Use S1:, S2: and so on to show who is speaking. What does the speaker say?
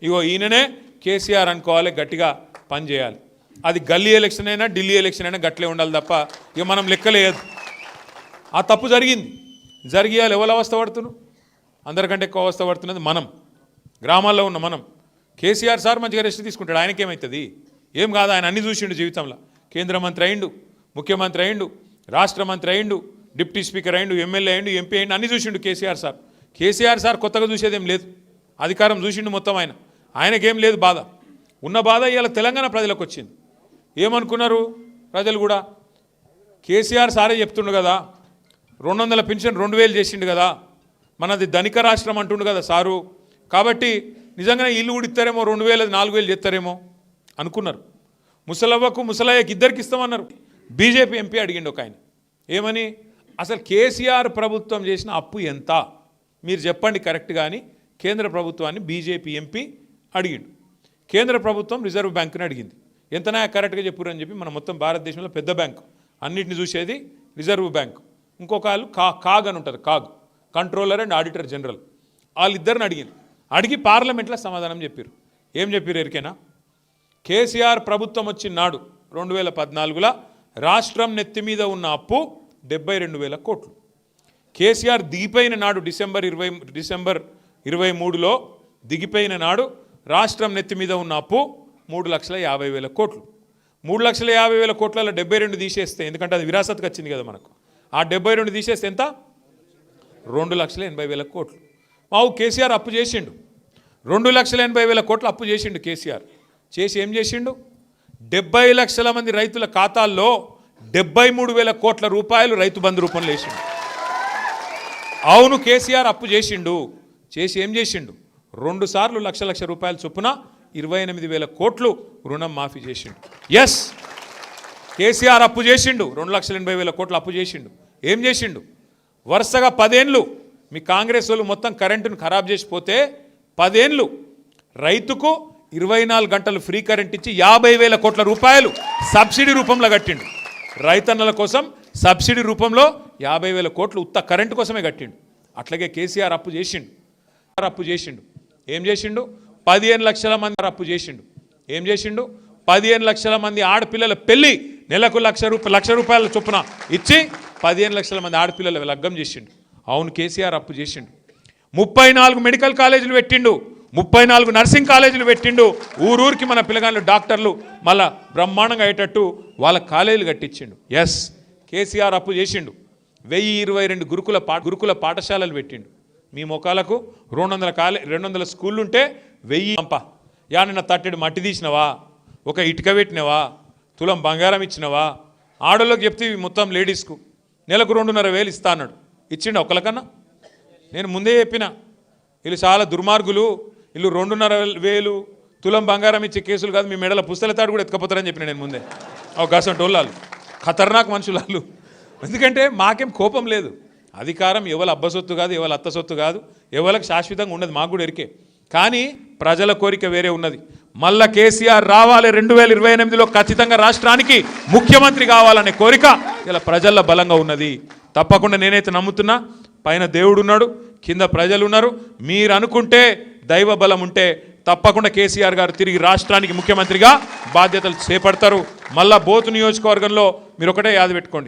S1: ఇగో ఈయననే కేసీఆర్ అనుకోవాలి, గట్టిగా పనిచేయాలి. అది గల్లీ ఎలక్షన్ అయినా ఢిల్లీ ఎలక్షన్ అయినా గట్లే ఉండాలి తప్ప ఇక మనం లెక్కలేదు. ఆ తప్పు జరిగింది, జరిగేయాలి. ఎవరు అవస్థ పడుతున్నాం? అందరికంటే ఎక్కువ అవస్థ పడుతున్నది మనం, గ్రామాల్లో ఉన్న మనం. కేసీఆర్ సార్ మంచిగా రెస్ట్ తీసుకుంటాడు, ఆయనకేమవుతుంది? ఏం కాదు, ఆయన అన్ని చూసిండు జీవితంలో. కేంద్ర మంత్రి అయిండు, ముఖ్యమంత్రి అయిండు, రాష్ట్ర మంత్రి అయిండు, డిప్యూటీ స్పీకర్ అయిండు, ఎమ్మెల్యే అయిండు, ఎంపీ అయిండు, అన్ని చూసిండు కేసీఆర్ సార్. కేసీఆర్ సార్ కొత్తగా చూసేదేం లేదు, అధికారం చూసిండు మొత్తం. ఆయనకేం లేదు బాధ. ఉన్న బాధ ఇవాళ తెలంగాణ ప్రజలకు వచ్చింది. ఏమనుకున్నారు ప్రజలు కూడా? కేసీఆర్ సారే చెప్తుండు కదా, 200 పెన్షన్ 2000 చేసిండు కదా, మనది ధనిక రాష్ట్రం అంటుండు కదా సారు, కాబట్టి నిజంగానే ఇల్లు కూడా ఇస్తారేమో, 2000 4000 చేస్తారేమో అనుకున్నారు. ముసలవ్వకు ముసలయ్యకి ఇద్దరికి ఇస్తామన్నారు. బీజేపీ ఎంపీ అడిగిండు ఒక ఆయన, ఏమని? అసలు కేసీఆర్ ప్రభుత్వం చేసిన అప్పు ఎంత మీరు చెప్పండి కరెక్ట్ కానీ కేంద్ర ప్రభుత్వాన్ని బీజేపీ ఎంపీ అడిగిండు. కేంద్ర ప్రభుత్వం రిజర్వ్ బ్యాంకుని అడిగింది, ఎంతనా కరెక్ట్గా చెప్పురు అని చెప్పి. మన మొత్తం భారతదేశంలో పెద్ద బ్యాంకు, అన్నింటిని చూసేది రిజర్వ్ బ్యాంకు. ఇంకొక వాళ్ళు కాగ్ అని ఉంటుంది, CAG, controller and auditor general. వాళ్ళిద్దరిని అడిగి పార్లమెంట్లో సమాధానం చెప్పారు. ఏం చెప్పారు ఎరికేనా? కేసీఆర్ ప్రభుత్వం వచ్చిన నాడు 2014లో రాష్ట్రం నెత్తి మీద ఉన్న అప్పు 72,000 కోట్లు. కేసీఆర్ దిగిపోయిన నాడు డిసెంబర్ 23లో దిగిపోయిన నాడు రాష్ట్రం నెత్తి మీద ఉన్న అప్పు 3,50,000 కోట్లు. 3,50,000 కోట్లలో 72 తీసేస్తే, ఎందుకంటే అది విరాసత్కి వచ్చింది కదా మనకు, ఆ 72 తీసేస్తే ఎంత? 2,80,000 కోట్లు. మావు కేసీఆర్ అప్పు చేసిండు, 2,80,000 కోట్లు అప్పు చేసిండు కేసీఆర్. చేసి ఏం చేసిండు? 70 లక్షల మంది రైతుల ఖాతాల్లో 73,000 కోట్ల రూపాయలు రైతు బంధు రూపంలో వేసిండు. అవును, కేసీఆర్ అప్పు చేసిండు. చేసి ఏం చేసిండు? 2 సార్లు లక్ష రూపాయల చొప్పున 28,000 కోట్లు రుణం మాఫీ చేసిండు. ఎస్, కేసీఆర్ అప్పు చేసిండు, 2,80,000 కోట్లు అప్పు చేసిండు. ఏం చేసిండు? వరుసగా 10 ఏళ్ళు మీ కాంగ్రెస్ వాళ్ళు మొత్తం కరెంటును ఖరాబ్ చేసిపోతే 10 ఏళ్ళు రైతుకు 24 గంటలు ఫ్రీ కరెంట్ ఇచ్చి 50,000 కోట్ల రూపాయలు సబ్సిడీ రూపంలో కట్టిండు. రైతన్నల కోసం సబ్సిడీ రూపంలో 50,000 కోట్లు ఉత్త కరెంటు కోసమే కట్టిండు. అట్లాగే కేసీఆర్ అప్పు చేసిండు. ఏం చేసిండు? 15 లక్షల మంది అప్పు చేసిండు. ఏం చేసిండు? 15 లక్షల మంది ఆడపిల్లల పెళ్లి నెలకు లక్ష రూపాయల చొప్పున ఇచ్చి 15 లక్షల మంది ఆడపిల్లల లగ్గం చేసిండు. అవును, కేసీఆర్ అప్పు చేసిండు. 34 మెడికల్ కాలేజీలు పెట్టిండు, 34 నర్సింగ్ కాలేజీలు పెట్టిండు. ఊరూరికి మన పిల్లగాళ్ళు డాక్టర్లు మళ్ళా బ్రహ్మాండంగా అయ్యేటట్టు వాళ్ళ కాలేజీలు కట్టించిండు. ఎస్, కేసీఆర్ అప్పు చేసిండు. 1022 గురుకుల పాఠశాలలు పెట్టిండు. మీ మొక్కలకు 200 స్కూళ్ళు ఉంటే 1000 పంప. యానన్న తట్టెడు మట్టి తీసినవా, ఒక ఇటుక పెట్టినవా, తులం బంగారం ఇచ్చినవా? ఆడోళ్ళకి చెప్తే మొత్తం లేడీస్కు నెలకు 2,500 ఇస్తా అన్నాడు. ఇచ్చిండు ఒకళ్ళకన్నా? నేను ముందే చెప్పిన, వీళ్ళు చాలా దుర్మార్గులు, వీళ్ళు 2,500 తులం బంగారం ఇచ్చే కేసులు కాదు, మీ మెడల పుస్తలతాడు కూడా ఎత్తుకపోతారని చెప్పిన నేను ముందే. గసంటి వాళ్ళు ఖతర్నాక్ మనుషులు వాళ్ళు. ఎందుకంటే మాకేం కోపం లేదు. అధికారం ఎవరి అబ్బసొత్తు కాదు, ఎవరి అత్త సొత్తు కాదు, ఎవరికి శాశ్వతంగా ఉండదు, మాకు కూడా ఎరికే. కానీ ప్రజల కోరిక వేరే ఉన్నది. మళ్ళా కేసీఆర్ రావాలి, 2028లో ఖచ్చితంగా రాష్ట్రానికి ముఖ్యమంత్రి కావాలనే కోరిక ఇలా ప్రజల్లో బలంగా ఉన్నది. తప్పకుండా నేనైతే నమ్ముతున్నా, పైన దేవుడు ఉన్నాడు, కింద ప్రజలు ఉన్నారు. మీరు అనుకుంటే, దైవ బలం ఉంటే తప్పకుండా కేసీఆర్ గారు తిరిగి రాష్ట్రానికి ముఖ్యమంత్రిగా బాధ్యతలు చేపడతారు. మళ్ళా బోతు నియోజకవర్గంలో మీరు ఒకటే యాద పెట్టుకోండి,